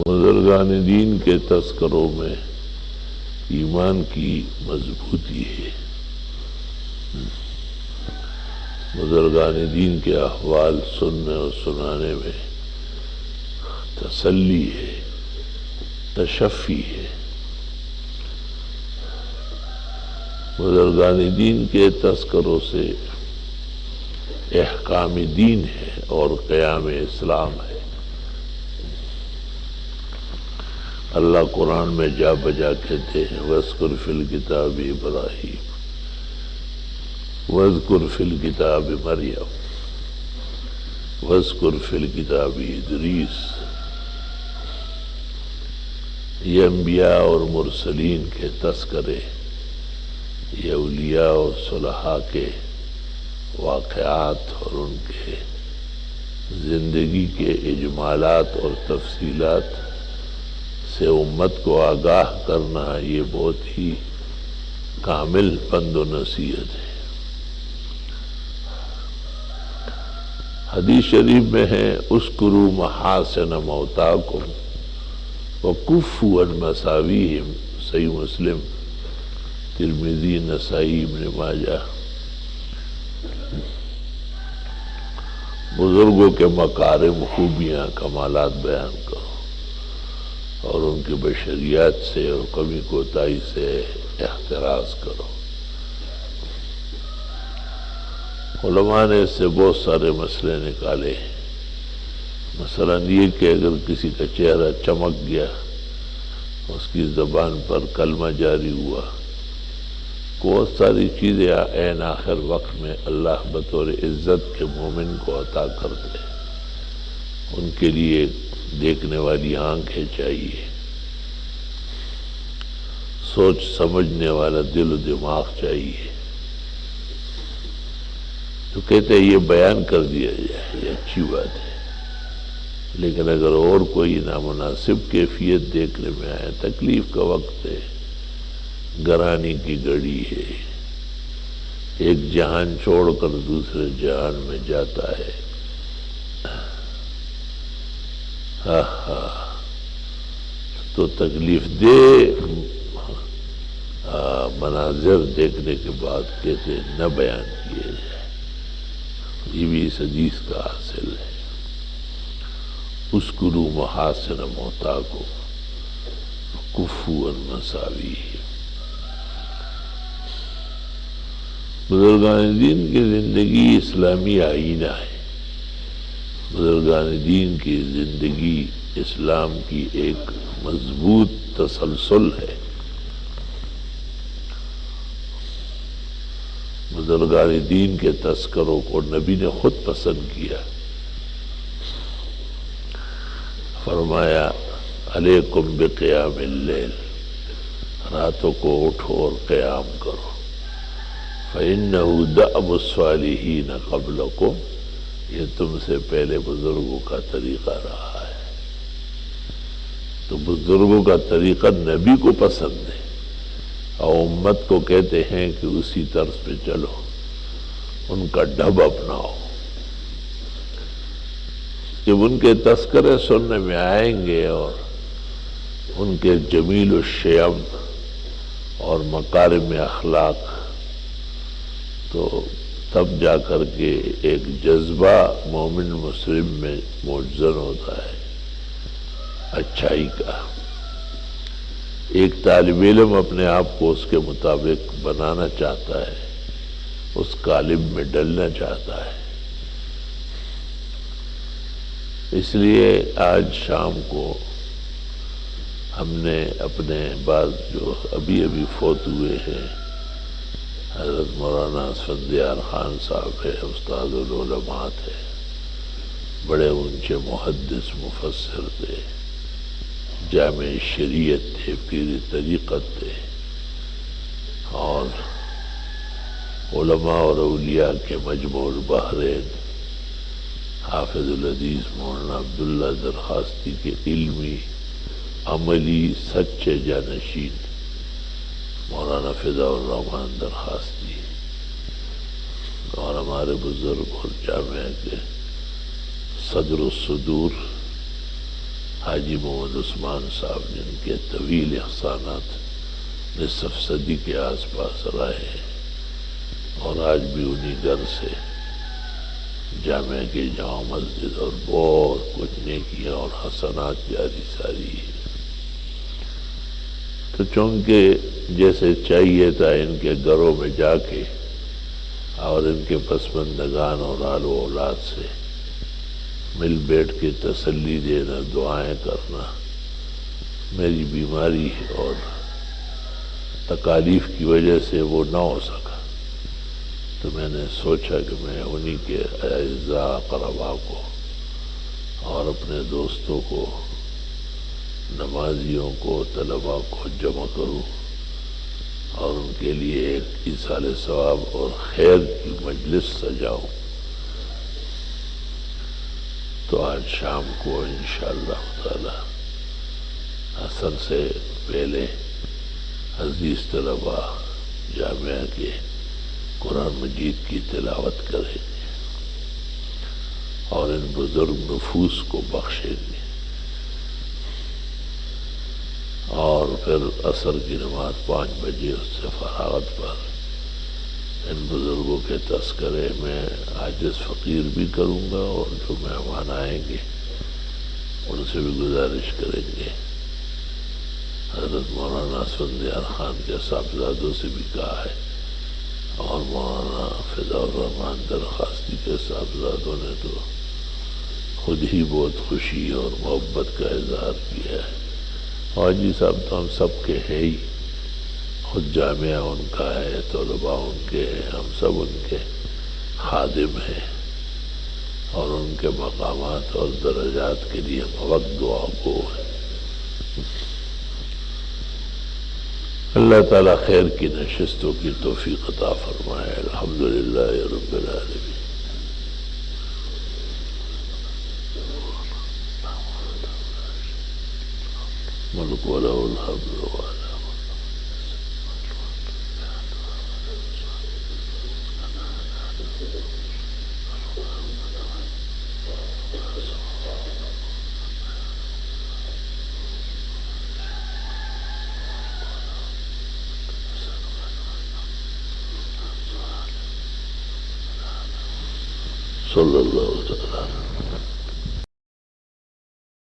بزرگان دین کے تذکروں میں ایمان کی مضبوطی ہے، بزرگان دین کے احوال سننے اور سنانے میں تسلی ہے، تشفی ہے۔ بزرگان دین کے تذکروں سے احکام دین ہے اور قیام اسلام ہے۔ اللہ قرآن میں جا بجا کہتے ہیں وَاذْكُرْ فِي الْكِتَابِ إِبْرَاهِيمَ وَاذْكُرْ فِي الْكِتَابِ مَرْيَمَ وَاذْكُرْ فِي الْكِتَابِ إِدْرِيسَ۔ یہ انبیاء اور مرسلین کے تذکرے، یہ اولیاء اور صلحاء کے واقعات اور ان کے زندگی کے اجمالات اور تفصیلات سے امت کو آگاہ کرنا، یہ بہت ہی کامل پند و نصیحت ہے۔ حدیث شریف میں ہے اذکروا محاسن موتاکم وکفوا عن مساویہم، صحیح مسلم، ترمذی، نسائی، ابن ماجہ۔ بزرگوں کے مکارم، خوبیاں، کمالات بیان کرو اور ان کی بشریات سے اور کمی کوتاہی سے احتراز کرو۔ علماء نے اس سے بہت سارے مسئلے نکالے، مثلا یہ کہ اگر کسی کا چہرہ چمک گیا، اس کی زبان پر کلمہ جاری ہوا، بہت ساری چیزیں عین آخر وقت میں اللہ بطور عزت کے مومن کو عطا کرتے، ان کے لیے دیکھنے والی آنکھیں چاہیے، سوچ سمجھنے والا دل و دماغ چاہیے، تو کہتے ہیں یہ بیان کر دیا جائے، یہ اچھی بات ہے۔ لیکن اگر اور کوئی نامناسب کیفیت دیکھنے میں آئے، تکلیف کا وقت ہے، گرانی کی گھڑی ہے، ایک جہان چھوڑ کر دوسرے جہان میں جاتا ہے، تو تکلیف دہ مناظر دیکھنے کے بعد کہتے نہ بیان کیے جائے، یہ بھی اس حدیث کا حاصل ہے۔ اذکروا محاسن موتاکم وکفوا عن مساویہم۔ بزرگان دین کی زندگی اسلامی آئینہ ہے، بزرگان دین کی زندگی اسلام کی ایک مضبوط تسلسل ہے۔ بزرگان دین کے تذکروں کو نبی نے خود پسند کیا، فرمایا علیکم بقیام اللیل، راتوں کو اٹھو اور قیام کرو، فإنہ دأب الصالحین قبلکم، یہ تم سے پہلے بزرگوں کا طریقہ رہا ہے۔ تو بزرگوں کا طریقہ نبی کو پسند ہے اور امت کو کہتے ہیں کہ اسی طرز پہ چلو، ان کا ڈھب اپناؤ۔ جب ان کے تذکرے سننے میں آئیں گے اور ان کے جمیل الشیم اور مکارم اخلاق، تو تب جا کر کے ایک جذبہ مومن مسلم میں موجزن ہوتا ہے اچھائی کا۔ ایک طالب علم اپنے آپ کو اس کے مطابق بنانا چاہتا ہے، اس قالب میں ڈلنا چاہتا ہے۔ اس لیے آج شام کو ہم نے اپنے بعض جو ابھی فوت ہوئے ہیں، حضرت مولانا اسفندیار خان صاحب ہے، استاد العلماء تھے، بڑے اونچے محدث مفسر تھے، جامع شریعت تھے، پیر طریقت تھے، اور علماء اور اولیاء کے مجمع البحرین حافظ الحدیث مولانا عبداللہ درخواستی کے علمی عملی سچے جانشین مولانا فضاء الرحمن درخواستی، اور ہمارے بزرگ اور جامعہ کے صدر الصدور حاجی محمد عثمان صاحب جن کے طویل احسانات نصف صدی کے آس پاس رہے ہیں، اور آج بھی انہی گھر سے جامعہ کی جامع مسجد اور بہت کچھ نیکیاں اور حسنات جاری ساری ہیں۔ تو چونکہ جیسے چاہیے تھا ان کے گھروں میں جا کے اور ان کے پسماندگان اور آل و اولاد سے مل بیٹھ کے تسلی دینا، دعائیں کرنا، میری بیماری اور تکالیف کی وجہ سے وہ نہ ہو سکا، تو میں نے سوچا کہ میں انہی کے اعزاء اقرباء کو اور اپنے دوستوں کو، نمازیوں کو، طلباء کو جمع کروں اور ان کے لیے ایک ایصال ثواب اور خیر کی مجلس سجاؤں۔ تو آج شام کو انشاءاللہ تعالی عصر سے پہلے عزیز طلباء جامعہ کے قرآن مجید کی تلاوت کریں گے اور ان بزرگ نفوس کو بخشیں گے، اور پھر عصر کی نماز 5 بجے اس سے فراغت پر ان بزرگوں کے تذکرے میں عاجز فقیر بھی کروں گا، اور جو مہمان آئیں گے ان سے بھی گزارش کریں گے۔ حضرت مولانا اسفندیار خان کے صاحبزادوں سے بھی کہا ہے، اور مولانا فضاء الرحمن درخواستی کے صاحبزادوں نے تو خود ہی بہت خوشی اور محبت کا اظہار کیا ہے۔ حاجی صاحب تو ہم سب کے ہیں ہی، خود جامعہ ان کا ہے، طلباء ان کے ہیں، ہم سب ان کے خادم ہیں، اور ان کے مقامات اور درجات کے لیے ہم وقت دعا گو ہیں۔ اللہ تعالیٰ خیر کی نشستوں کی توفیق عطا فرمائے۔ الحمدللہ رب العالمین۔ ملک ولا الحمد ولا صلی اللہ علیہ وسلم۔